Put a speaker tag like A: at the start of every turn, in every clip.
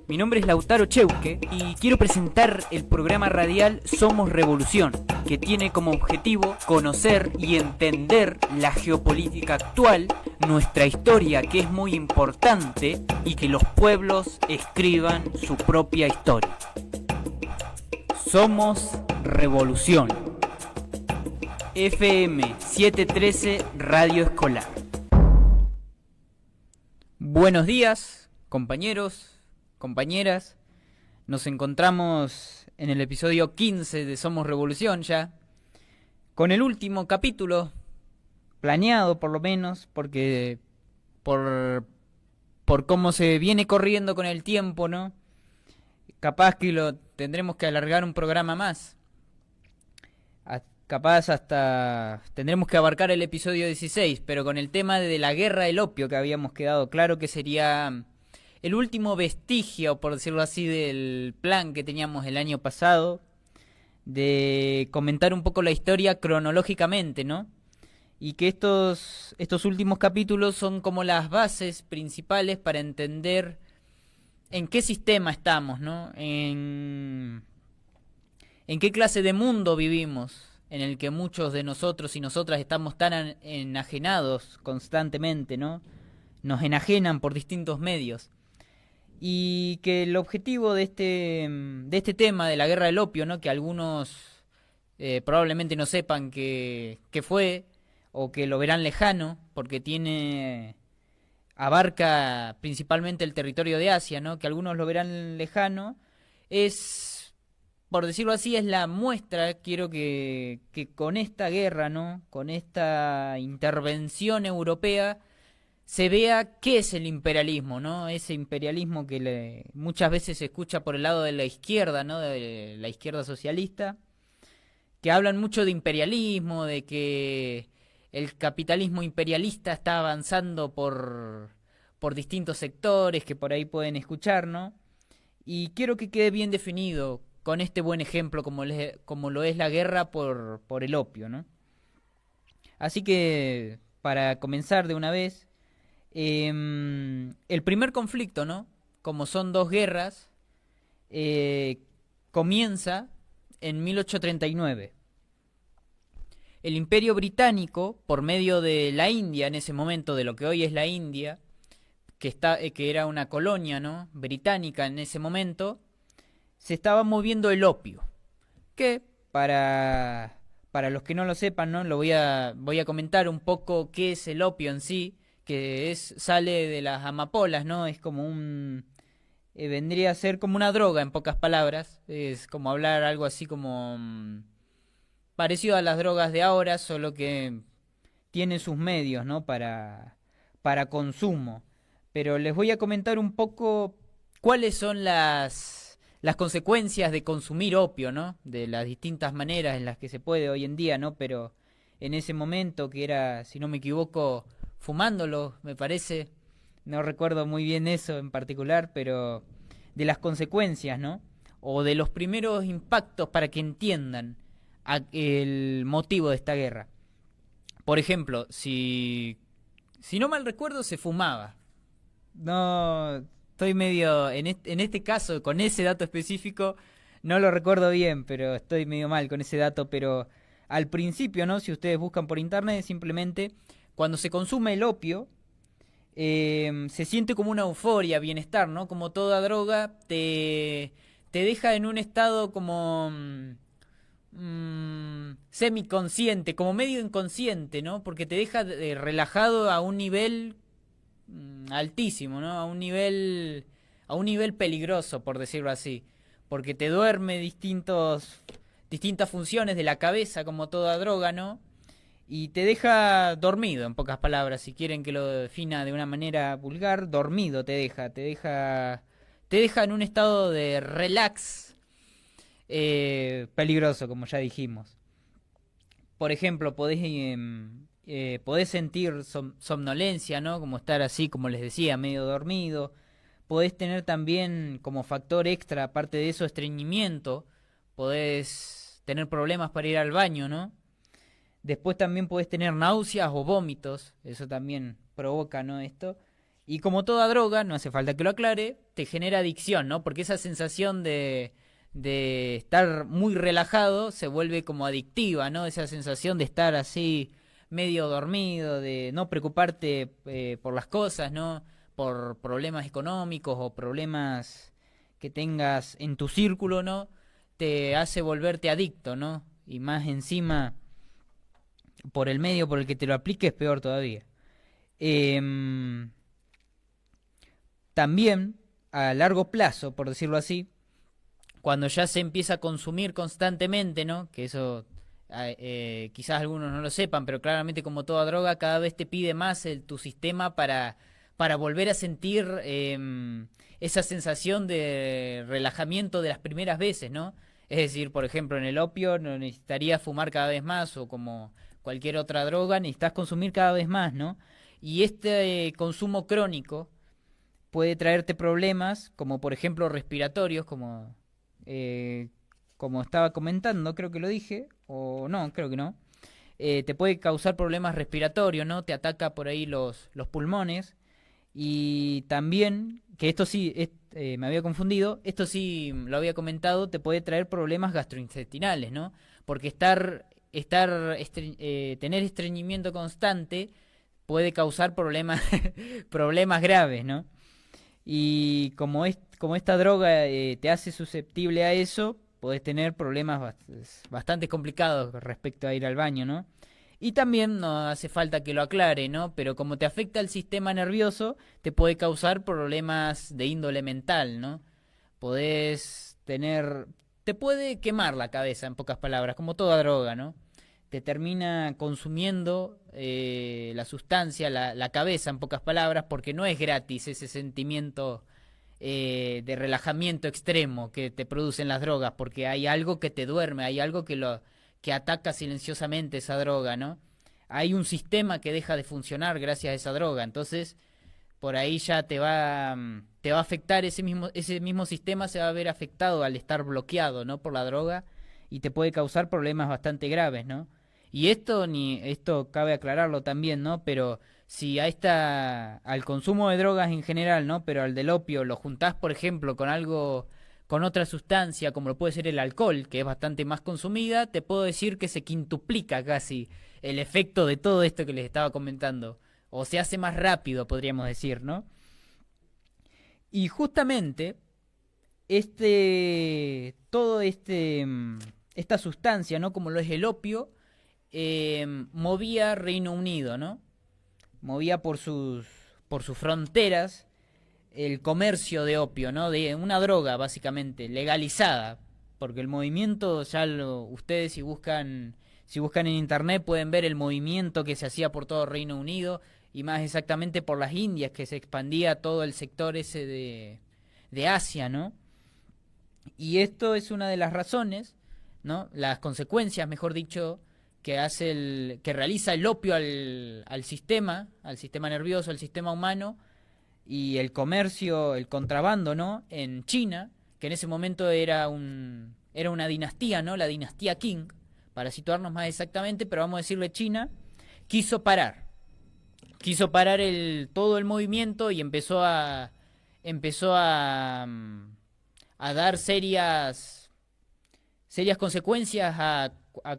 A: Mi nombre es Lautaro Cheuque y quiero presentar el programa radial Somos Revolución, que tiene como objetivo conocer y entender la geopolítica actual, nuestra historia que es muy importante y que los pueblos escriban su propia historia. Somos Revolución. FM 713 Radio Escolar. Buenos días, compañeros, compañeras. Nos encontramos en el episodio 15 de Somos Revolución ya, con el último capítulo, planeado por lo menos, porque por cómo se viene corriendo con el tiempo, ¿no? Capaz que lo tendremos que alargar un programa más. Capaz hasta tendremos que abarcar el episodio 16, pero con el tema de la guerra del opio que habíamos quedado claro que sería el último vestigio, por decirlo así, del plan que teníamos el año pasado, de comentar un poco la historia cronológicamente, ¿no? Y que estos últimos capítulos son como las bases principales para entender en qué sistema estamos, ¿no? En qué clase de mundo vivimos, en el que muchos de nosotros y nosotras estamos tan enajenados constantemente, ¿no? Nos enajenan por distintos medios. Y que el objetivo de este tema de la guerra del opio, ¿no? Que algunos probablemente no sepan qué fue, o que lo verán lejano, porque abarca principalmente el territorio de Asia, ¿no? Que algunos lo verán lejano, por decirlo así, es la muestra. Quiero que con esta guerra, ¿no? Con esta intervención europea se vea qué es el imperialismo, ¿no? Ese imperialismo que muchas veces se escucha por el lado de la izquierda, ¿no? De la izquierda socialista, que hablan mucho de imperialismo, de que el capitalismo imperialista está avanzando por distintos sectores que por ahí pueden escuchar, ¿no? Y quiero que quede bien definido con este buen ejemplo como lo es la guerra por el opio, ¿no? Así que, para comenzar de una vez, el primer conflicto, ¿no? Como son dos guerras, comienza en 1839. El Imperio Británico, por medio de la India en ese momento, de lo que hoy es la India, que era una colonia, ¿no? Británica en ese momento, se estaba moviendo el opio, que para los que no lo sepan, ¿no? Voy a comentar un poco qué es el opio en sí, que sale de las amapolas, ¿no? Es como vendría a ser como una droga, en pocas palabras. Es como hablar algo así como parecido a las drogas de ahora, solo que tiene sus medios, ¿no? Para consumo. Pero les voy a comentar un poco cuáles son las consecuencias de consumir opio, ¿no? De las distintas maneras en las que se puede hoy en día, ¿no? Pero en ese momento, que era, si no me equivoco, fumándolo, me parece, no recuerdo muy bien eso en particular, pero de las consecuencias, ¿no? O de los primeros impactos para que entiendan el motivo de esta guerra. Por ejemplo, si no mal recuerdo, se fumaba. No, estoy medio, en este caso, con ese dato específico, no lo recuerdo bien, pero estoy medio mal con ese dato. Pero al principio, ¿no? Si ustedes buscan por internet, simplemente cuando se consume el opio, se siente como una euforia, bienestar, ¿no? Como toda droga, te deja en un estado como semiconsciente, como medio inconsciente, ¿no? Porque te deja relajado a un nivel altísimo, ¿no? A un nivel peligroso, por decirlo así, porque te duerme distintas funciones de la cabeza, como toda droga, ¿no? Y te deja dormido, en pocas palabras, si quieren que lo defina de una manera vulgar, dormido te deja en un estado de relax, peligroso, como ya dijimos. Por ejemplo, podés sentir somnolencia, ¿no? Como estar así, como les decía, medio dormido. Podés tener también como factor extra, aparte de eso, estreñimiento. Podés tener problemas para ir al baño, ¿no? Después también podés tener náuseas o vómitos. Eso también provoca, ¿no? Esto. Y como toda droga, no hace falta que lo aclare, te genera adicción, ¿no? Porque esa sensación de estar muy relajado se vuelve como adictiva, ¿no? Esa sensación de estar así medio dormido, de no preocuparte por las cosas, ¿no? Por problemas económicos o problemas que tengas en tu círculo, ¿no? Te hace volverte adicto, ¿no? Y más encima, por el medio por el que te lo apliques, peor todavía. Em, También, a largo plazo, por decirlo así, cuando ya se empieza a consumir constantemente, ¿no? Que eso quizás algunos no lo sepan, pero claramente como toda droga, cada vez te pide más tu sistema para volver a sentir esa sensación de relajamiento de las primeras veces, ¿no? Es decir, por ejemplo, en el opio no necesitarías fumar cada vez más o como cualquier otra droga, necesitas consumir cada vez más, ¿no? Y este consumo crónico puede traerte problemas como por ejemplo respiratorios, eh, como estaba comentando, creo que lo dije, o no, creo que no. Te puede causar problemas respiratorios, ¿no? Te ataca por ahí los pulmones. Y también, que esto sí, me había confundido, esto sí lo había comentado, te puede traer problemas gastrointestinales, ¿no? Porque tener estreñimiento constante puede causar problemas, problemas graves, ¿no? Y como esta droga te hace susceptible a eso, podés tener problemas bastante complicados respecto a ir al baño, ¿no? Y también no hace falta que lo aclare, ¿no? Pero como te afecta el sistema nervioso, te puede causar problemas de índole mental, ¿no? Podés tener... Te puede quemar la cabeza, en pocas palabras, como toda droga, ¿no? Te termina consumiendo la sustancia, la cabeza, en pocas palabras, porque no es gratis ese sentimiento de relajamiento extremo que te producen las drogas, porque hay algo que te duerme, hay algo que ataca silenciosamente esa droga, ¿no? Hay un sistema que deja de funcionar gracias a esa droga, entonces por ahí ya te va a afectar ese mismo sistema se va a ver afectado al estar bloqueado, ¿no? Por la droga y te puede causar problemas bastante graves, ¿no? Y esto cabe aclararlo también, ¿no? Pero si al consumo de drogas en general, ¿no? Pero al del opio lo juntás, por ejemplo, con algo, con otra sustancia, como lo puede ser el alcohol, que es bastante más consumida, te puedo decir que se quintuplica casi el efecto de todo esto que les estaba comentando. O se hace más rápido, podríamos decir, ¿no? Y justamente, esta sustancia, ¿no? Como lo es el opio, movía Reino Unido, ¿no? Movía por sus fronteras el comercio de opio, ¿no? De una droga, básicamente, legalizada. Porque el movimiento, ustedes si buscan en internet pueden ver el movimiento que se hacía por todo Reino Unido y más exactamente por las Indias, que se expandía todo el sector ese de Asia, ¿no? Y esto es una de las razones, ¿no? Las consecuencias, mejor dicho, que realiza el opio al sistema nervioso, al sistema humano, y el comercio, el contrabando, ¿no? En China, que en ese momento era una dinastía, ¿no? La dinastía Qing, para situarnos más exactamente, pero vamos a decirle China, quiso parar. Quiso parar todo el movimiento y empezó a dar serias consecuencias a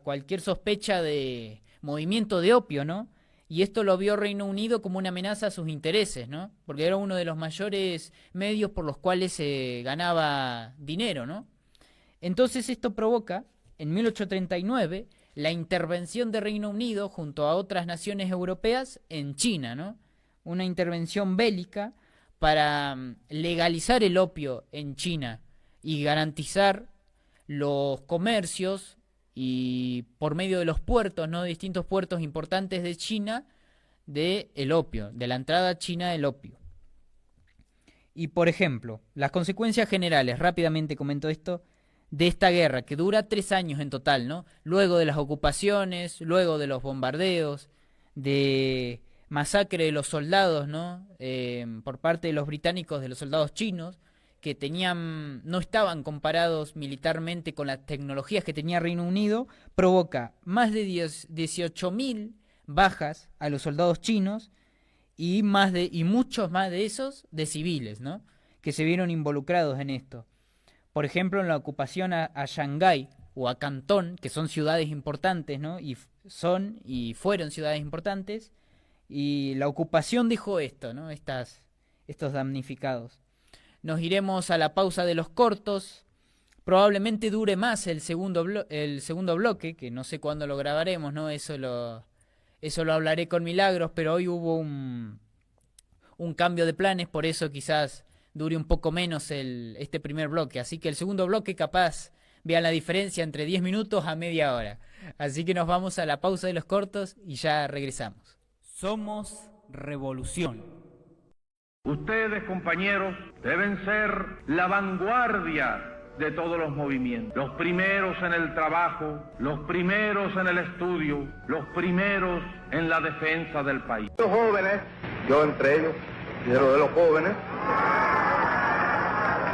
A: cualquier sospecha de movimiento de opio, ¿no? Y esto lo vio Reino Unido como una amenaza a sus intereses, ¿no? Porque era uno de los mayores medios por los cuales se ganaba dinero, ¿no? Entonces esto provoca, en 1839, la intervención de Reino Unido junto a otras naciones europeas en China, ¿no? Una intervención bélica para legalizar el opio en China y garantizar los comercios y por medio de los puertos, ¿no? Distintos puertos importantes de China de el opio, de la entrada china del opio. Y por ejemplo, las consecuencias generales, rápidamente comento esto, de esta guerra, que dura 3 años en total, ¿no? Luego de las ocupaciones, luego de los bombardeos, de masacre de los soldados, ¿no? Por parte de los británicos, de los soldados chinos, que no estaban comparados militarmente con las tecnologías que tenía Reino Unido, provoca más de 18.000 bajas a los soldados chinos y muchos más de esos de civiles, ¿no? Que se vieron involucrados en esto. Por ejemplo, en la ocupación a Shanghái o a Cantón, que son ciudades importantes, ¿no? Y fueron ciudades importantes, y la ocupación dijo esto, ¿no? Estos damnificados. Nos iremos a la pausa de los cortos. Probablemente dure más el segundo bloque, que no sé cuándo lo grabaremos, ¿no? Eso lo hablaré con Milagros, pero hoy hubo un cambio de planes, por eso quizás dure un poco menos este primer bloque. Así que el segundo bloque capaz vean la diferencia entre 10 minutos a media hora. Así que nos vamos a la pausa de los cortos y ya regresamos. Somos revolución.
B: Ustedes, compañeros, deben ser la vanguardia de todos los movimientos. Los primeros en el trabajo, los primeros en el estudio, los primeros en la defensa del país.
C: Los jóvenes, yo entre ellos, quiero de los jóvenes,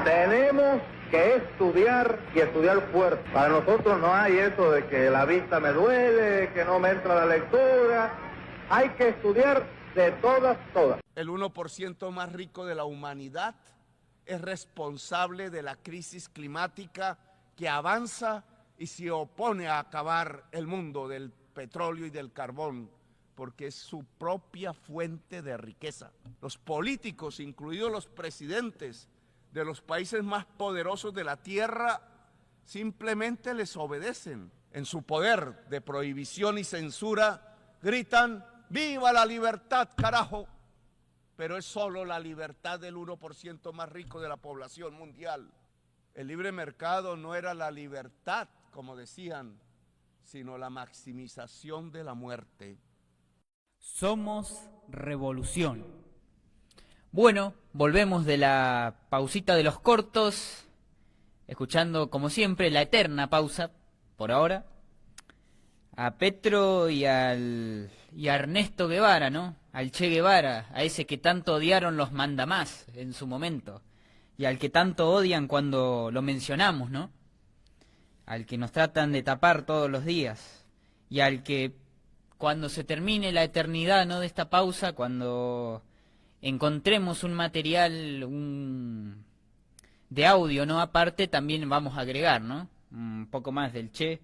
C: tenemos que estudiar y estudiar fuerte. Para nosotros no hay eso de que la vista me duele, que no me entra la lectura. Hay que estudiar de todas.
D: El 1% más rico de la humanidad es responsable de la crisis climática que avanza y se opone a acabar el mundo del petróleo y del carbón, porque es su propia fuente de riqueza. Los políticos, incluidos los presidentes de los países más poderosos de la tierra, simplemente les obedecen. En su poder de prohibición y censura gritan: ¡viva la libertad, carajo! Pero es solo la libertad del 1% más rico de la población mundial. El libre mercado no era la libertad, como decían, sino la maximización de la muerte.
A: Somos revolución. Bueno, volvemos de la pausita de los cortos, escuchando como siempre la eterna pausa, por ahora, a Petro y a Ernesto Guevara, ¿no? Al Che Guevara, a ese que tanto odiaron los mandamás en su momento, y al que tanto odian cuando lo mencionamos, ¿no? Al que nos tratan de tapar todos los días, y al que cuando se termine la eternidad, ¿no?, de esta pausa, cuando encontremos un material de audio, ¿no?, aparte, también vamos a agregar, ¿no?, un poco más del Che,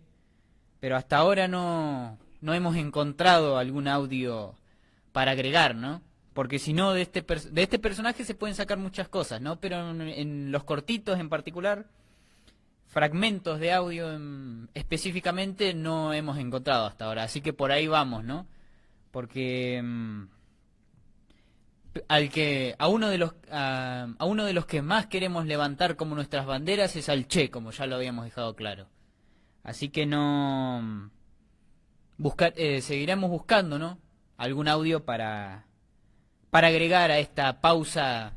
A: pero hasta ahora no hemos encontrado algún audio para agregar, ¿no? Porque si no, de este personaje se pueden sacar muchas cosas, ¿no? Pero en los cortitos en particular, fragmentos de audio específicamente no hemos encontrado hasta ahora. Así que por ahí vamos, ¿no? Porque a uno de los que más queremos levantar como nuestras banderas es al Che, como ya lo habíamos dejado claro. Así que seguiremos buscando, ¿no?, algún audio para agregar a esta pausa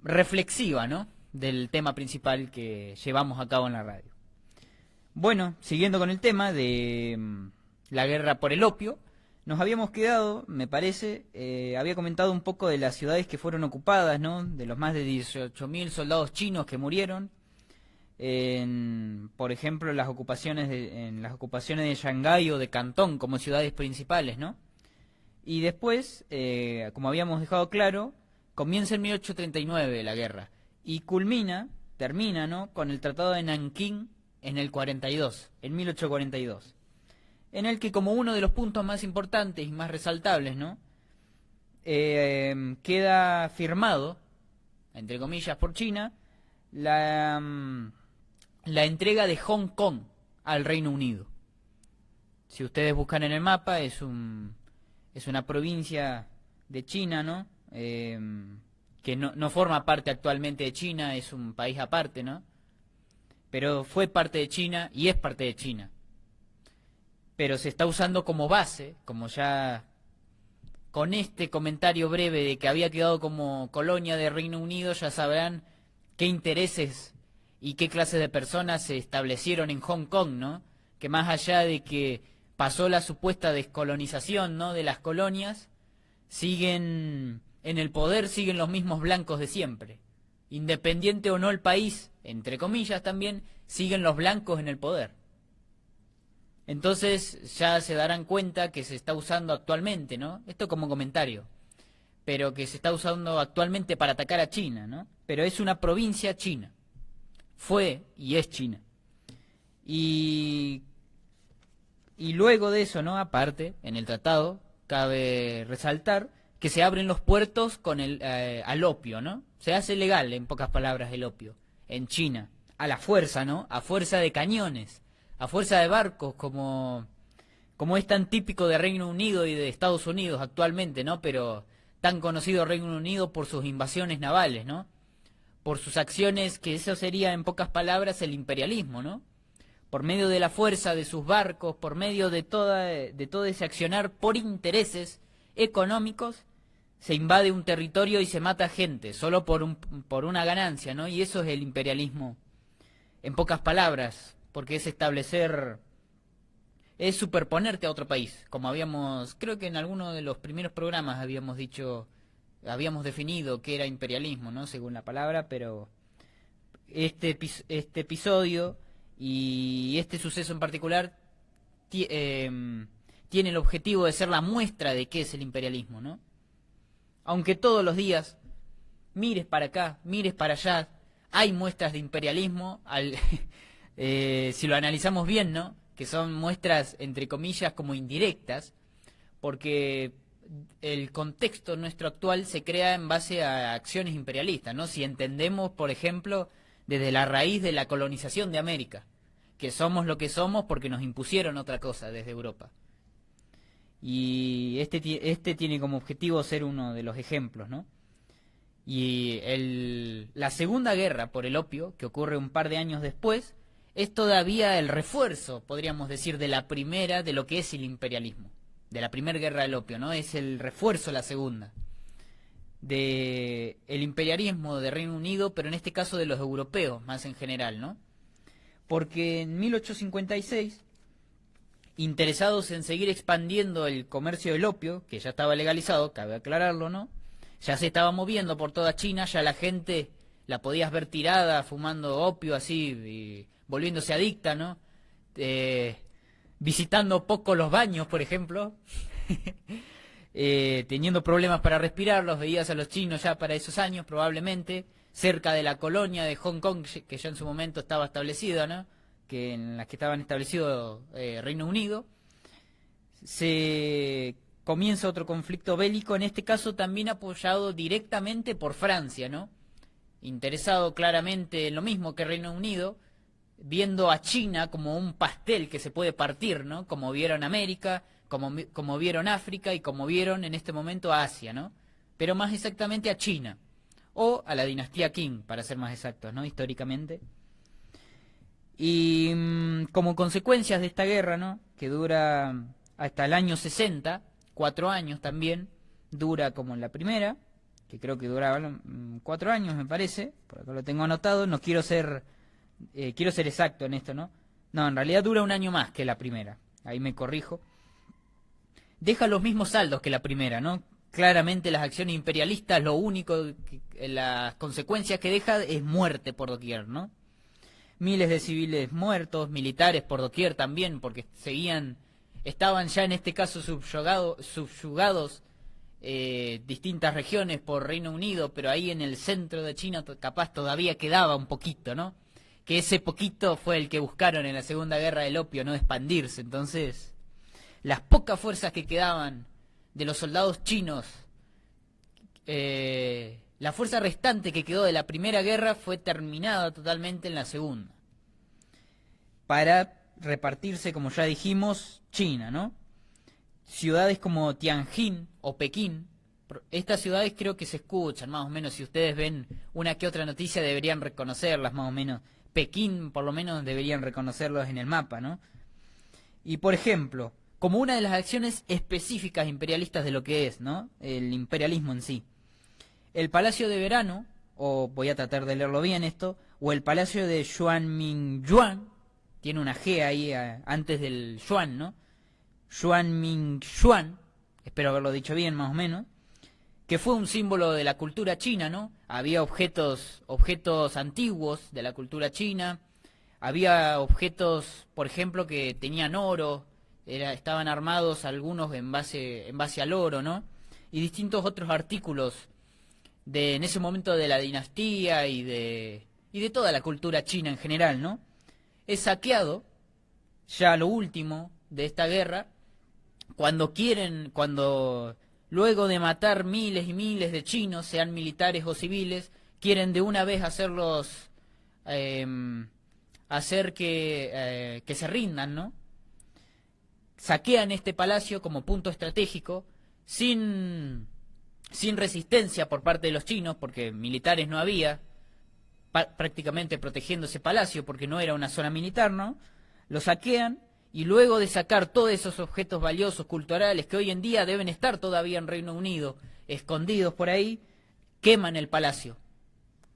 A: reflexiva, ¿no?, del tema principal que llevamos a cabo en la radio. Bueno, siguiendo con el tema de la guerra por el opio, nos habíamos quedado, me parece, había comentado un poco de las ciudades que fueron ocupadas, ¿no?, de los más de 18.000 soldados chinos que murieron, por ejemplo, en las ocupaciones de Shanghái o de Cantón como ciudades principales, ¿no? Y después, como habíamos dejado claro, comienza en 1839 la guerra y termina, ¿no?, con el Tratado de Nankín en el 42, en 1842, en el que, como uno de los puntos más importantes y más resaltables, ¿no?, queda firmado, entre comillas, por China, la entrega de Hong Kong al Reino Unido. Si ustedes buscan en el mapa, es una provincia de China, ¿no? Que no forma parte actualmente de China, es un país aparte, ¿no? Pero fue parte de China y es parte de China. Pero se está usando como base, como ya con este comentario breve de que había quedado como colonia de Reino Unido, ya sabrán qué intereses y qué clases de personas se establecieron en Hong Kong, ¿no? Que más allá de que pasó la supuesta descolonización, ¿no?, de las colonias, siguen en el poder, siguen los mismos blancos de siempre. Independiente o no el país, entre comillas también, siguen los blancos en el poder. Entonces ya se darán cuenta que se está usando actualmente, ¿no? Esto como comentario. pero que se está usando actualmente para atacar a China, ¿no? Pero es una provincia china. Fue y es China. Y luego de eso, ¿no? Aparte, en el tratado, cabe resaltar que se abren los puertos con al opio, ¿no? Se hace legal, en pocas palabras, el opio en China. A la fuerza, ¿no? A fuerza de cañones, a fuerza de barcos, como es tan típico de Reino Unido y de Estados Unidos actualmente, ¿no? Pero tan conocido Reino Unido por sus invasiones navales, ¿no? Por sus acciones, que eso sería, en pocas palabras, el imperialismo, ¿no? Por medio de la fuerza de sus barcos, por medio de todo ese accionar por intereses económicos, se invade un territorio y se mata gente, solo por una ganancia, ¿no? Y eso es el imperialismo, en pocas palabras, porque es es superponerte a otro país, como creo que en alguno de los primeros programas habíamos definido qué era imperialismo, ¿no? Según la palabra, pero este episodio y este suceso en particular tiene el objetivo de ser la muestra de qué es el imperialismo, ¿no? Aunque todos los días mires para acá, mires para allá, hay muestras de imperialismo, si lo analizamos bien, ¿no? Que son muestras, entre comillas, como indirectas, porque el contexto nuestro actual se crea en base a acciones imperialistas, ¿no? Si entendemos, por ejemplo, desde la raíz de la colonización de América, que somos lo que somos porque nos impusieron otra cosa desde Europa. Y este tiene como objetivo ser uno de los ejemplos, ¿no? Y la Segunda Guerra por el opio, que ocurre un par de años después, es todavía el refuerzo, podríamos decir, de la primera, de lo que es el imperialismo, de la Primera Guerra del Opio, ¿no? Es el refuerzo, la segunda, de el imperialismo de Reino Unido, pero en este caso de los europeos, más en general, ¿no? Porque en 1856, interesados en seguir expandiendo el comercio del opio, que ya estaba legalizado, cabe aclararlo, ¿no? Ya se estaba moviendo por toda China, ya la gente la podías ver tirada, fumando opio así, y volviéndose adicta, ¿no? Visitando poco los baños, por ejemplo, teniendo problemas para respirar, los veías a los chinos ya para esos años, probablemente, cerca de la colonia de Hong Kong, que ya en su momento estaba establecida, ¿no? Que en las que estaban establecidos Reino Unido. Se comienza otro conflicto bélico, en este caso también apoyado directamente por Francia, ¿no? Interesado claramente en lo mismo que Reino Unido, viendo a China como un pastel que se puede partir, ¿no? Como vieron América, como vieron África y como vieron en este momento a Asia, ¿no? Pero más exactamente a China, o a la dinastía Qing, para ser más exactos, ¿no? Históricamente. Y como consecuencias de esta guerra, ¿no? Que dura hasta el año 60, 4 años también, dura como en la primera, que creo que duraba 4 años, me parece, por acá lo tengo anotado, no quiero ser exacto en esto, ¿no? No, en realidad dura un año más que la primera, ahí me corrijo. Deja los mismos saldos que la primera, ¿no? Claramente las acciones imperialistas, lo único, las consecuencias que deja es muerte por doquier, ¿no? Miles de civiles muertos, militares por doquier también, porque estaban ya en este caso subyugados distintas regiones por Reino Unido, pero ahí en el centro de China capaz todavía quedaba un poquito, ¿no? Que ese poquito fue el que buscaron en la Segunda Guerra del Opio, no expandirse. Entonces, las pocas fuerzas que quedaban de los soldados chinos, la fuerza restante que quedó de la Primera Guerra fue terminada totalmente en la Segunda, para repartirse, como ya dijimos, China, ¿no? Ciudades como Tianjin o Pekín, estas ciudades creo que se escuchan más o menos, si ustedes ven una que otra noticia deberían reconocerlas más o menos. Pekín por lo menos deberían reconocerlos en el mapa, ¿no? Y por ejemplo, como una de las acciones específicas imperialistas de lo que es, ¿no? El imperialismo en sí. El Palacio de Verano, o voy a tratar de leerlo bien esto, o el Palacio de Xuanmingyuan, tiene una G ahí antes del Xuan, ¿no? Xuanmingyuan, espero haberlo dicho bien más o menos, que fue un símbolo de la cultura china, ¿no? Había objetos antiguos de la cultura china, había objetos, por ejemplo, que tenían oro, estaban armados algunos en base al oro, ¿no? y distintos otros artículos en ese momento de la dinastía y de toda la cultura china en general, ¿no? Es saqueado, ya lo último de esta guerra, cuando luego de matar miles y miles de chinos, sean militares o civiles, quieren de una vez hacer que se rindan, ¿no? Saquean este palacio como punto estratégico, sin resistencia por parte de los chinos, porque militares no había, prácticamente protegiendo ese palacio, porque no era una zona militar, ¿no? Lo saquean, y luego de sacar todos esos objetos valiosos, culturales, que hoy en día deben estar todavía en Reino Unido, escondidos por ahí, queman el palacio,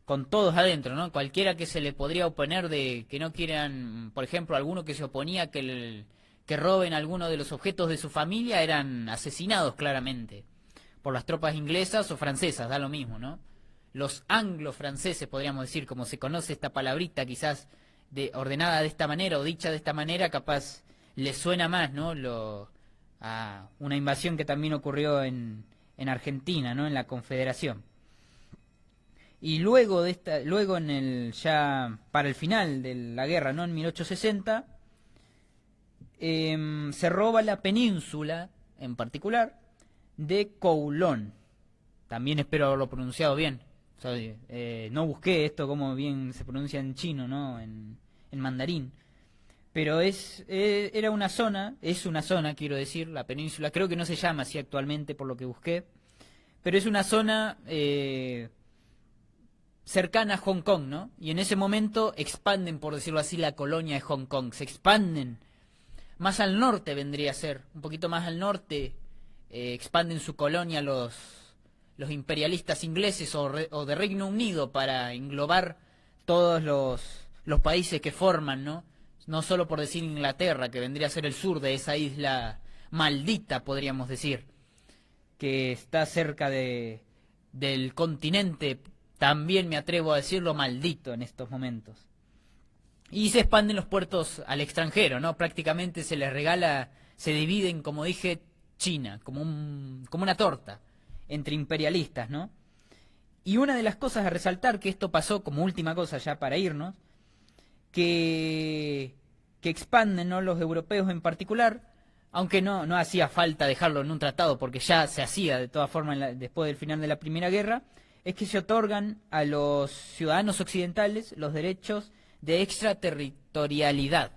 A: con todos adentro, ¿no? Cualquiera que se le podría oponer de que no quieran, por ejemplo, alguno que se oponía que roben alguno de los objetos de su familia, eran asesinados claramente por las tropas inglesas o francesas, da lo mismo, ¿no? Los anglo-franceses, podríamos decir, como se conoce esta palabrita, quizás ordenada de esta manera o dicha de esta manera, capaz les suena más, ¿no? A una invasión que también ocurrió en Argentina, ¿no? En la Confederación. Y luego ya para el final de la guerra, ¿no? En 1860, se roba la península, en particular, de Kowloon. También espero haberlo pronunciado bien. O sea, no busqué esto como bien se pronuncia en chino, ¿no? En mandarín. Pero es una zona, quiero decir, la península. Creo que no se llama así actualmente por lo que busqué. Pero es una zona cercana a Hong Kong, ¿no? Y en ese momento expanden, por decirlo así, la colonia de Hong Kong. Se expanden. Más al norte vendría a ser, un poquito más al norte, expanden su colonia los imperialistas ingleses o de Reino Unido para englobar todos los países que forman, ¿no? No solo por decir Inglaterra, que vendría a ser el sur de esa isla maldita, podríamos decir, que está cerca del continente, también me atrevo a decirlo, maldito en estos momentos. Y se expanden los puertos al extranjero, ¿no? Prácticamente se les regala, se dividen, como dije, China, como una torta, entre imperialistas, ¿no? Y una de las cosas a resaltar, que esto pasó como última cosa ya para irnos, que expanden, ¿no? Los europeos en particular, aunque no hacía falta dejarlo en un tratado, porque ya se hacía de todas formas después del final de la Primera Guerra, es que se otorgan a los ciudadanos occidentales los derechos de extraterritorialidad,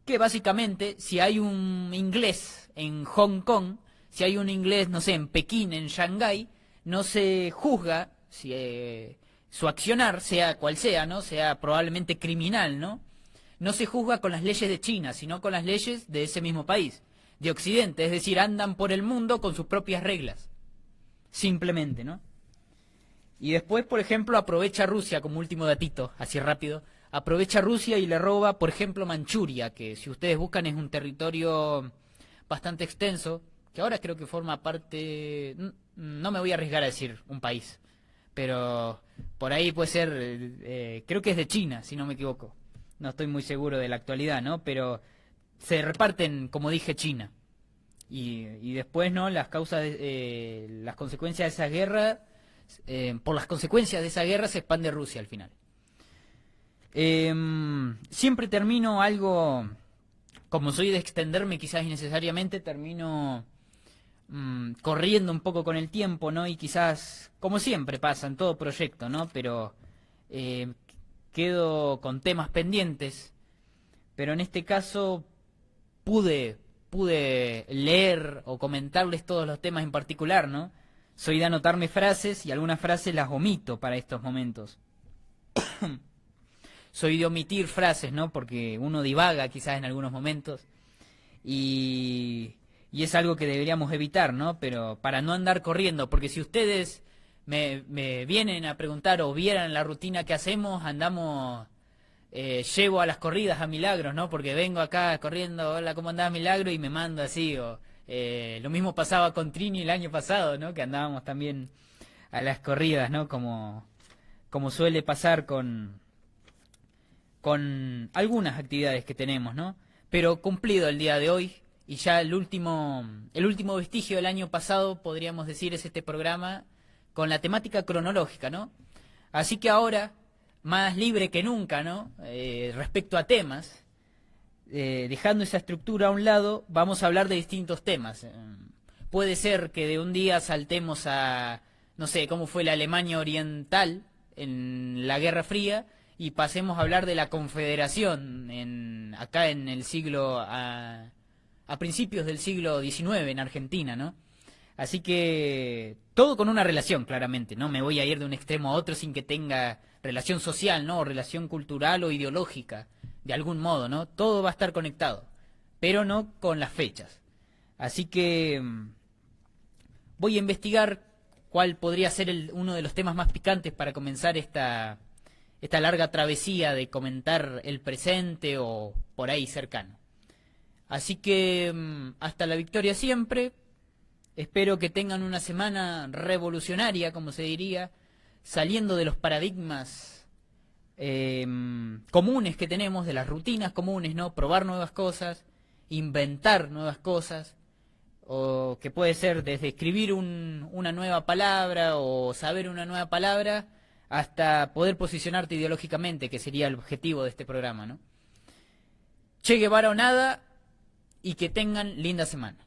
A: que básicamente, si hay un inglés en Hong Kong, si hay un inglés, no sé, en Pekín, en Shanghái, no se juzga si su accionar, sea cual sea, ¿no? Sea probablemente criminal, ¿no? No se juzga con las leyes de China, sino con las leyes de ese mismo país, de Occidente, es decir, andan por el mundo con sus propias reglas, simplemente, ¿no? Y después, por ejemplo, aprovecha Rusia, como último datito, así rápido, aprovecha Rusia y le roba, por ejemplo, Manchuria, que si ustedes buscan es un territorio bastante extenso, que ahora creo que forma parte, no me voy a arriesgar a decir un país, pero por ahí puede ser, creo que es de China, si no me equivoco. No estoy muy seguro de la actualidad, ¿no? Pero se reparten, como dije, China. Y después, ¿no? Las causas, las consecuencias de esa guerra, por las consecuencias de esa guerra se expande Rusia al final. Siempre termino algo, como soy de extenderme quizás innecesariamente, termino corriendo un poco con el tiempo, ¿no? Y quizás, como siempre pasa en todo proyecto, ¿no? Pero quedo con temas pendientes, pero en este caso pude leer o comentarles todos los temas en particular, ¿no? Soy de anotarme frases y algunas frases las omito para estos momentos. Soy de omitir frases, ¿no? Porque uno divaga quizás en algunos momentos y es algo que deberíamos evitar, ¿no? Pero para no andar corriendo, porque si ustedes me vienen a preguntar o vieran la rutina que hacemos, andamos, llevo a las corridas a Milagros, ¿no? Porque vengo acá corriendo, hola, ¿cómo andás, Milagro? Y me mando así, lo mismo pasaba con Trini el año pasado, ¿no? Que andábamos también a las corridas, ¿no? Como suele pasar con algunas actividades que tenemos, ¿no? Pero cumplido el día de hoy y ya el último vestigio del año pasado, podríamos decir, es este programa con la temática cronológica, ¿no? Así que ahora, más libre que nunca, ¿no? Respecto a temas, dejando esa estructura a un lado, vamos a hablar de distintos temas. Puede ser que de un día saltemos a, no sé, cómo fue la Alemania Oriental en la Guerra Fría, y pasemos a hablar de la Confederación acá en el siglo, a principios del siglo XIX en Argentina, ¿no? Así que todo con una relación, claramente, ¿no? Me voy a ir de un extremo a otro sin que tenga relación social, ¿no? O relación cultural o ideológica, de algún modo, ¿no? Todo va a estar conectado, pero no con las fechas. Así que voy a investigar cuál podría ser uno de los temas más picantes para comenzar esta larga travesía de comentar el presente o por ahí cercano. Así que hasta la victoria siempre. Espero que tengan una semana revolucionaria, como se diría, saliendo de los paradigmas comunes que tenemos, de las rutinas comunes, ¿no? Probar nuevas cosas, inventar nuevas cosas, o que puede ser desde escribir una nueva palabra o saber una nueva palabra, hasta poder posicionarte ideológicamente, que sería el objetivo de este programa, ¿no? Che Guevara o nada, y que tengan linda semana.